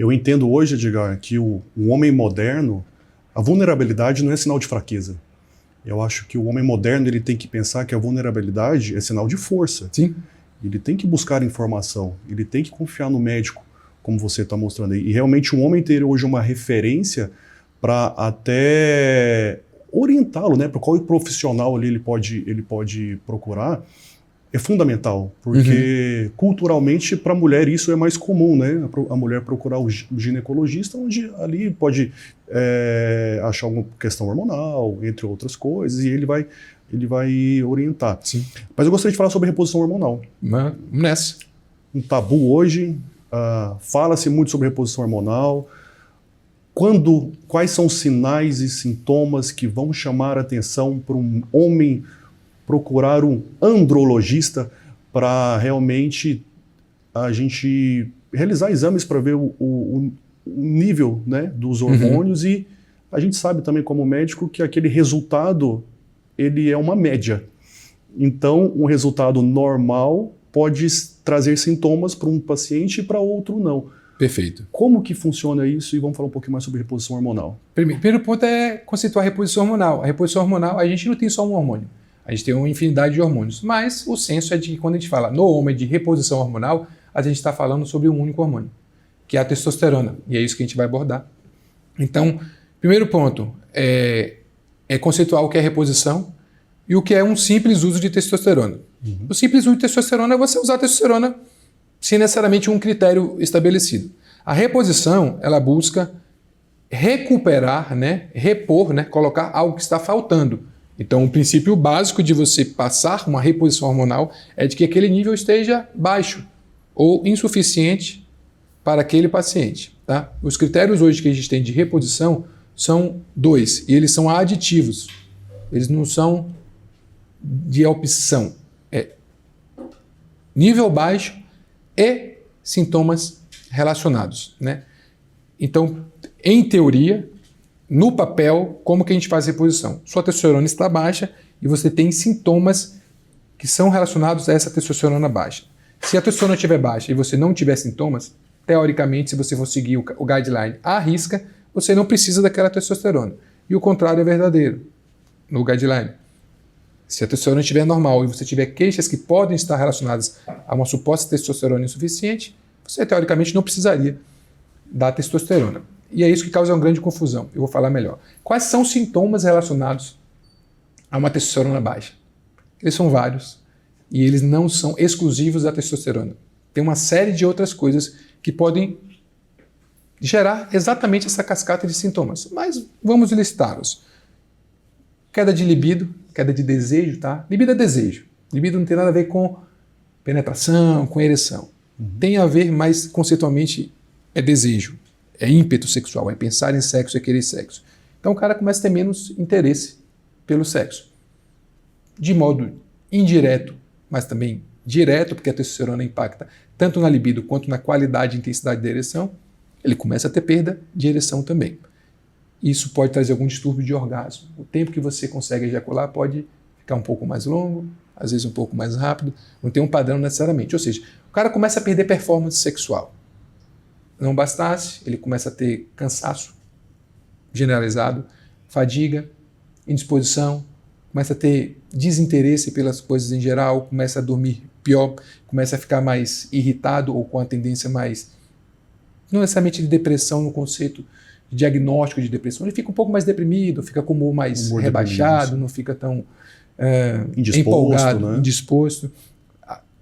Eu entendo hoje, Edgar, que o homem moderno, a vulnerabilidade não é sinal de fraqueza. Eu acho que o homem moderno ele tem que pensar que a vulnerabilidade é sinal de força. Sim. Ele tem que buscar informação, ele tem que confiar no médico, como você está mostrando aí. E realmente um homem ter hoje uma referência para até orientá-lo, né, para qual profissional ali ele pode procurar, é fundamental, porque culturalmente para a mulher isso é mais comum, né? A mulher procurar o ginecologista, onde ali pode achar alguma questão hormonal, entre outras coisas, e ele vai orientar. Sim. Mas eu gostaria de falar sobre reposição hormonal. Vamos nessa. Um tabu hoje, fala-se muito sobre reposição hormonal. Quais são os sinais e sintomas que vão chamar a atenção para um homem procurar um andrologista para realmente a gente realizar exames para ver o nível, né, dos hormônios, e a gente sabe também como médico que aquele resultado ele é uma média. Então, um resultado normal pode trazer sintomas para um paciente e para outro não. Perfeito. Como que funciona isso? E vamos falar um pouquinho mais sobre reposição hormonal. Primeiro ponto é conceituar a reposição hormonal. A reposição hormonal, a gente não tem só um hormônio. A gente tem uma infinidade de hormônios. Mas o senso é de que quando a gente fala no homem de reposição hormonal, a gente está falando sobre um único hormônio, que é a testosterona. E é isso que a gente vai abordar. Então, primeiro ponto é conceituar o que é reposição e o que é um simples uso de testosterona. O simples uso de testosterona é você usar a testosterona sem necessariamente um critério estabelecido. A reposição, ela busca recuperar, né, repor, né, colocar algo que está faltando. Então, o princípio básico de você passar uma reposição hormonal é de que aquele nível esteja baixo ou insuficiente para aquele paciente. Tá? Os critérios hoje que a gente tem de reposição são 2, e eles são aditivos. Eles não são de opção. É nível baixo e sintomas relacionados, né? Então, em teoria, no papel, como que a gente faz a reposição? Sua testosterona está baixa e você tem sintomas que são relacionados a essa testosterona baixa. Se a testosterona estiver baixa e você não tiver sintomas, teoricamente, se você for seguir o guideline à risca, você não precisa daquela testosterona. E o contrário é verdadeiro no guideline. Se a testosterona estiver normal e você tiver queixas que podem estar relacionadas a uma suposta testosterona insuficiente, você teoricamente não precisaria da testosterona. E é isso que causa uma grande confusão. Eu vou falar melhor. Quais são os sintomas relacionados a uma testosterona baixa? Eles são vários e eles não são exclusivos da testosterona. Tem uma série de outras coisas que podem gerar exatamente essa cascata de sintomas. Mas vamos listá-los. Queda de libido, queda de desejo, tá? Libido é desejo. Libido não tem nada a ver com penetração, com ereção. Tem a ver, mas conceitualmente é desejo, é ímpeto sexual, é pensar em sexo, é querer sexo. Então o cara começa a ter menos interesse pelo sexo. De modo indireto, mas também direto, porque a testosterona impacta tanto na libido quanto na qualidade e intensidade da ereção, ele começa a ter perda de ereção também. Isso pode trazer algum distúrbio de orgasmo. O tempo que você consegue ejacular pode ficar um pouco mais longo, às vezes um pouco mais rápido, não tem um padrão necessariamente. Ou seja, o cara começa a perder performance sexual. Não bastasse, ele começa a ter cansaço generalizado, fadiga, indisposição, começa a ter desinteresse pelas coisas em geral, começa a dormir pior, começa a ficar mais irritado ou com a tendência mais, não necessariamente de depressão no conceito de diagnóstico de depressão, ele fica um pouco mais deprimido, fica com o humor mais rebaixado, não fica tão empolgado, né? Indisposto,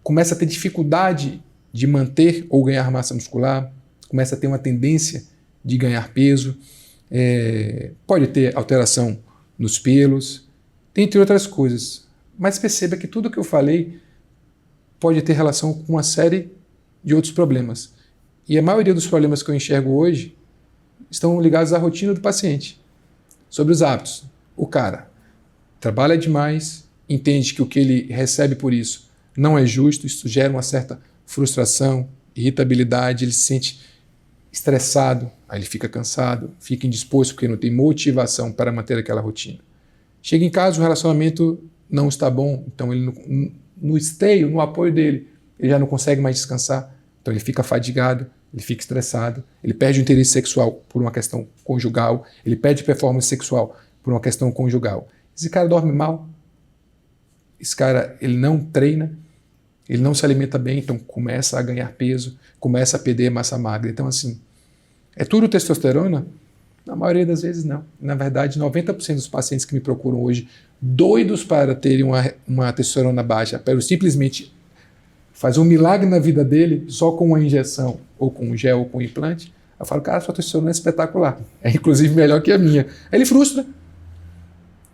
começa a ter dificuldade de manter ou ganhar massa muscular, começa a ter uma tendência de ganhar peso, pode ter alteração nos pelos, entre outras coisas. Mas perceba que tudo que eu falei pode ter relação com uma série de outros problemas. E a maioria dos problemas que eu enxergo hoje estão ligados à rotina do paciente. Sobre os hábitos. O cara trabalha demais, entende que o que ele recebe por isso não é justo, isso gera uma certa frustração, irritabilidade, ele se sente estressado, aí ele fica cansado, fica indisposto porque não tem motivação para manter aquela rotina. Chega em casa, o relacionamento não está bom, então ele no esteio, no apoio dele, ele já não consegue mais descansar, então ele fica fadigado, ele fica estressado, ele perde o interesse sexual por uma questão conjugal, ele perde performance sexual por uma questão conjugal. Esse cara dorme mal, esse cara ele não treina, ele não se alimenta bem, então começa a ganhar peso, começa a perder massa magra. Então, assim, é tudo testosterona? Na maioria das vezes, não. Na verdade, 90% dos pacientes que me procuram hoje, doidos para terem uma testosterona baixa, para simplesmente fazer um milagre na vida dele só com uma injeção, ou com um gel, ou com um implante, eu falo, cara, sua testosterona é espetacular. É inclusive melhor que a minha. Aí ele frustra,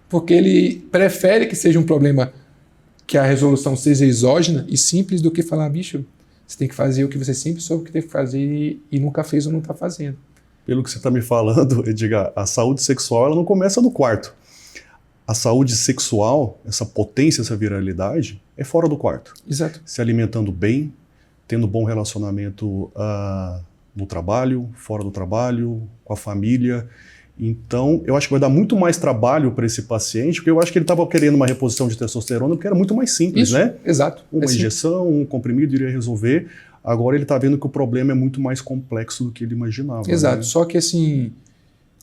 porque ele prefere que seja um problema que a resolução seja exógena e simples do que falar, bicho, você tem que fazer o que você sempre soube que tem que fazer e nunca fez ou não está fazendo. Pelo que você está me falando, Edgar, a saúde sexual ela não começa no quarto. A saúde sexual, essa potência, essa viralidade, é fora do quarto. Exato. Se alimentando bem, tendo bom relacionamento no trabalho, fora do trabalho, com a família. Então, eu acho que vai dar muito mais trabalho para esse paciente, porque eu acho que ele estava querendo uma reposição de testosterona, porque era muito mais simples, isso, né? Exato. Uma injeção, um comprimido iria resolver. Agora ele está vendo que o problema é muito mais complexo do que ele imaginava. Exato. Né? Só que, assim,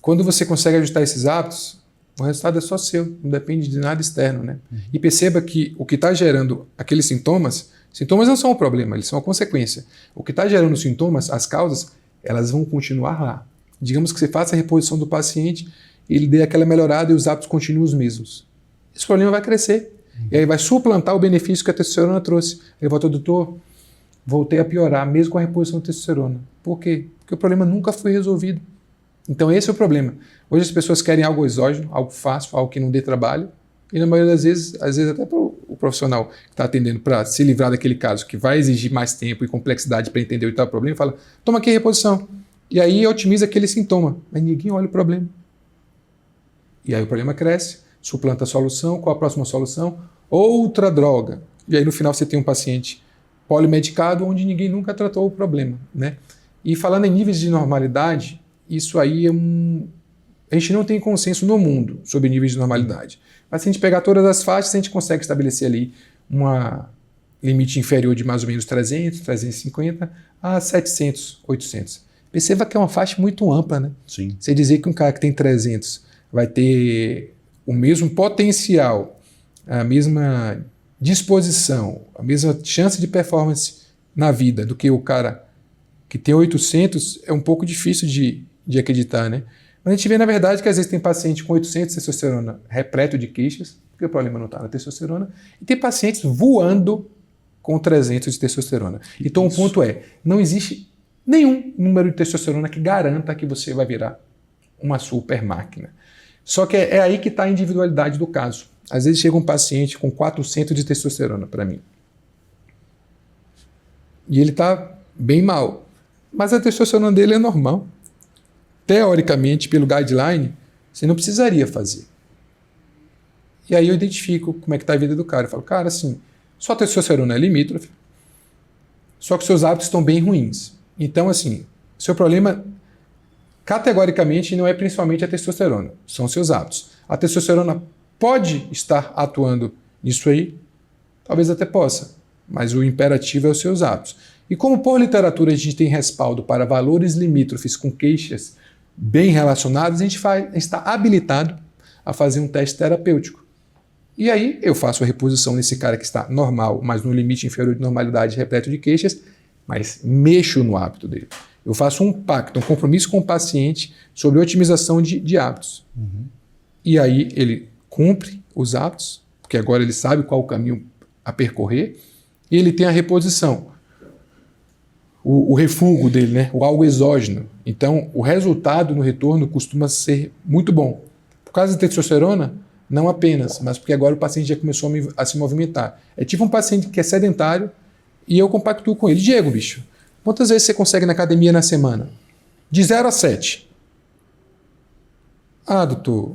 quando você consegue ajustar esses hábitos, o resultado é só seu, não depende de nada externo, né? E perceba que o que está gerando aqueles sintomas não são o problema, eles são a consequência. O que está gerando os sintomas, as causas, elas vão continuar lá. Digamos que você faça a reposição do paciente, ele dê aquela melhorada e os hábitos continuam os mesmos. Esse problema vai crescer. E aí vai suplantar o benefício que a testosterona trouxe. Ele volta, doutor, voltei a piorar, mesmo com a reposição de testosterona. Por quê? Porque o problema nunca foi resolvido. Então esse é o problema. Hoje as pessoas querem algo exógeno, algo fácil, algo que não dê trabalho. E na maioria das vezes, às vezes até para o profissional que está atendendo para se livrar daquele caso, que vai exigir mais tempo e complexidade para entender o que está o problema, fala, toma aqui a reposição. E aí otimiza aquele sintoma. Mas ninguém olha o problema. E aí o problema cresce, suplanta a solução. Qual a próxima solução? Outra droga. E aí no final você tem um paciente polimedicado onde ninguém nunca tratou o problema, né? E falando em níveis de normalidade, isso aí é a gente não tem consenso no mundo sobre níveis de normalidade. Mas se a gente pegar todas as faixas, a gente consegue estabelecer ali uma limite inferior de mais ou menos 300, 350 a 700, 800. Perceba que é uma faixa muito ampla, né? Sim. Você dizer que um cara que tem 300 vai ter o mesmo potencial, a mesma disposição, a mesma chance de performance na vida do que o cara que tem 800 é um pouco difícil de acreditar, né? Mas a gente vê, na verdade, que às vezes tem paciente com 800 de testosterona repleto de queixas, porque o problema não está na testosterona, e tem pacientes voando com 300 de testosterona. Então o ponto é, não existe nenhum número de testosterona que garanta que você vai virar uma super máquina. Só que é aí que está a individualidade do caso. Às vezes chega um paciente com 400 de testosterona para mim. E ele está bem mal. Mas a testosterona dele é normal. Teoricamente, pelo guideline, você não precisaria fazer. E aí eu identifico como é que está a vida do cara. Eu falo, cara, assim, sua testosterona é limítrofe, só que seus hábitos estão bem ruins. Então, assim, seu problema, categoricamente, não é principalmente a testosterona, são seus hábitos. A testosterona pode estar atuando nisso aí, talvez até possa, mas o imperativo é os seus hábitos. E como por literatura a gente tem respaldo para valores limítrofes com queixas bem relacionadas, a gente está habilitado a fazer um teste terapêutico. E aí eu faço a reposição nesse cara que está normal, mas no limite inferior de normalidade, repleto de queixas, mas mexo no hábito dele. Eu faço um pacto, um compromisso com o paciente sobre otimização de hábitos. E aí ele cumpre os hábitos, porque agora ele sabe qual o caminho a percorrer, e ele tem a reposição, o refúgio dele, né? O algo exógeno. Então, o resultado no retorno costuma ser muito bom. Por causa da testosterona, não apenas, mas porque agora o paciente já começou a se movimentar. É tipo um paciente que é sedentário e eu compactuo com ele. Diego, bicho, quantas vezes você consegue na academia na semana? De 0 a 7. Ah, doutor,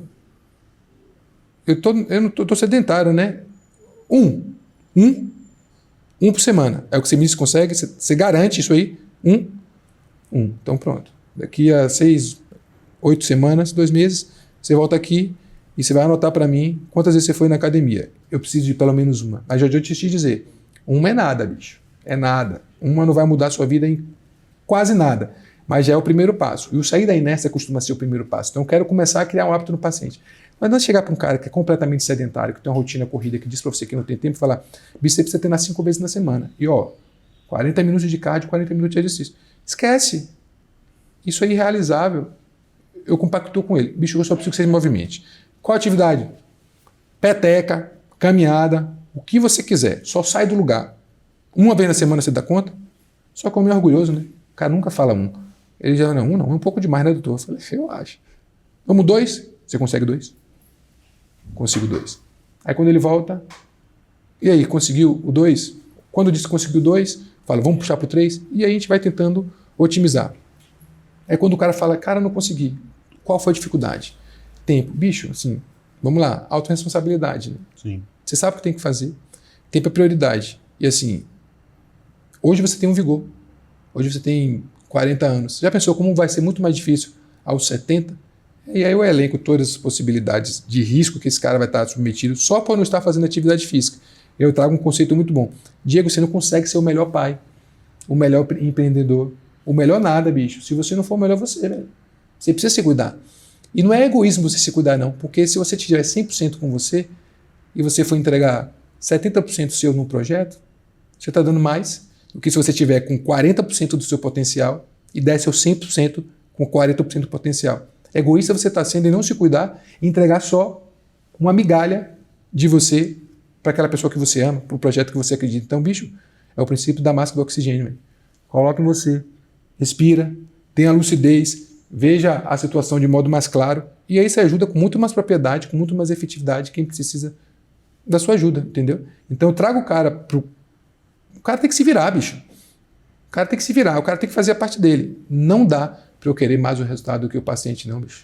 eu não tô sedentário, né? Um por semana. É o que você me consegue? Você garante isso aí? Um. Então pronto. Daqui a 6, 8 semanas, 2 meses, você volta aqui e você vai anotar para mim quantas vezes você foi na academia. Eu preciso de pelo menos uma. Mas já te dizer, uma é nada, bicho. É nada. Uma não vai mudar a sua vida em quase nada, mas já é o primeiro passo. E o sair da inércia costuma ser o primeiro passo. Então eu quero começar a criar um hábito no paciente. Mas não chegar para um cara que é completamente sedentário, que tem uma rotina corrida, que diz para você que não tem tempo, e falar, bicho, você precisa treinar 5 vezes na semana. E 40 minutos de cardio, 40 minutos de exercício. Esquece. Isso é irrealizável. Eu compactuo com ele. Bicho, eu só preciso que você se movimente. Qual atividade? Peteca, caminhada, o que você quiser. Só sai do lugar. Uma vez na semana você dá conta? Só que eu me orgulhoso, né? O cara nunca fala um. Ele já, não, é um pouco demais, né, doutor? Eu falei, eu acho. Vamos 2? Você consegue 2? Consigo 2. Aí quando ele volta, e aí, conseguiu o 2? Quando diz que conseguiu 2, fala, vamos puxar para o 3? E aí a gente vai tentando otimizar. Aí quando o cara fala, cara, não consegui. Qual foi a dificuldade? Tempo. Bicho, assim, vamos lá, autorresponsabilidade. Né? Sim. Você sabe o que tem que fazer. Tempo é prioridade. E assim, hoje você tem um vigor. Hoje você tem 40 anos. Já pensou como vai ser muito mais difícil aos 70? E aí eu elenco todas as possibilidades de risco que esse cara vai estar submetido só por não estar fazendo atividade física. Eu trago um conceito muito bom. Diego, você não consegue ser o melhor pai, o melhor empreendedor, o melhor nada, bicho. Se você não for o melhor você, velho. Você precisa se cuidar. E não é egoísmo você se cuidar, não. Porque se você tiver 100% com você e você for entregar 70% seu num projeto, você está dando mais do que se você tiver com 40% do seu potencial e der seu 100% com 40% do potencial. Egoísta você está sendo em não se cuidar e entregar só uma migalha de você para aquela pessoa que você ama, para o projeto que você acredita. Então, bicho, é o princípio da máscara do oxigênio. Véio. Coloca em você, respira, tenha lucidez, veja a situação de modo mais claro e aí você ajuda com muito mais propriedade, com muito mais efetividade quem precisa da sua ajuda, entendeu? Então eu trago o cara pro... O cara tem que se virar, bicho. O cara tem que se virar, o cara tem que fazer a parte dele. Não dá para eu querer mais o resultado do que o paciente, não, bicho.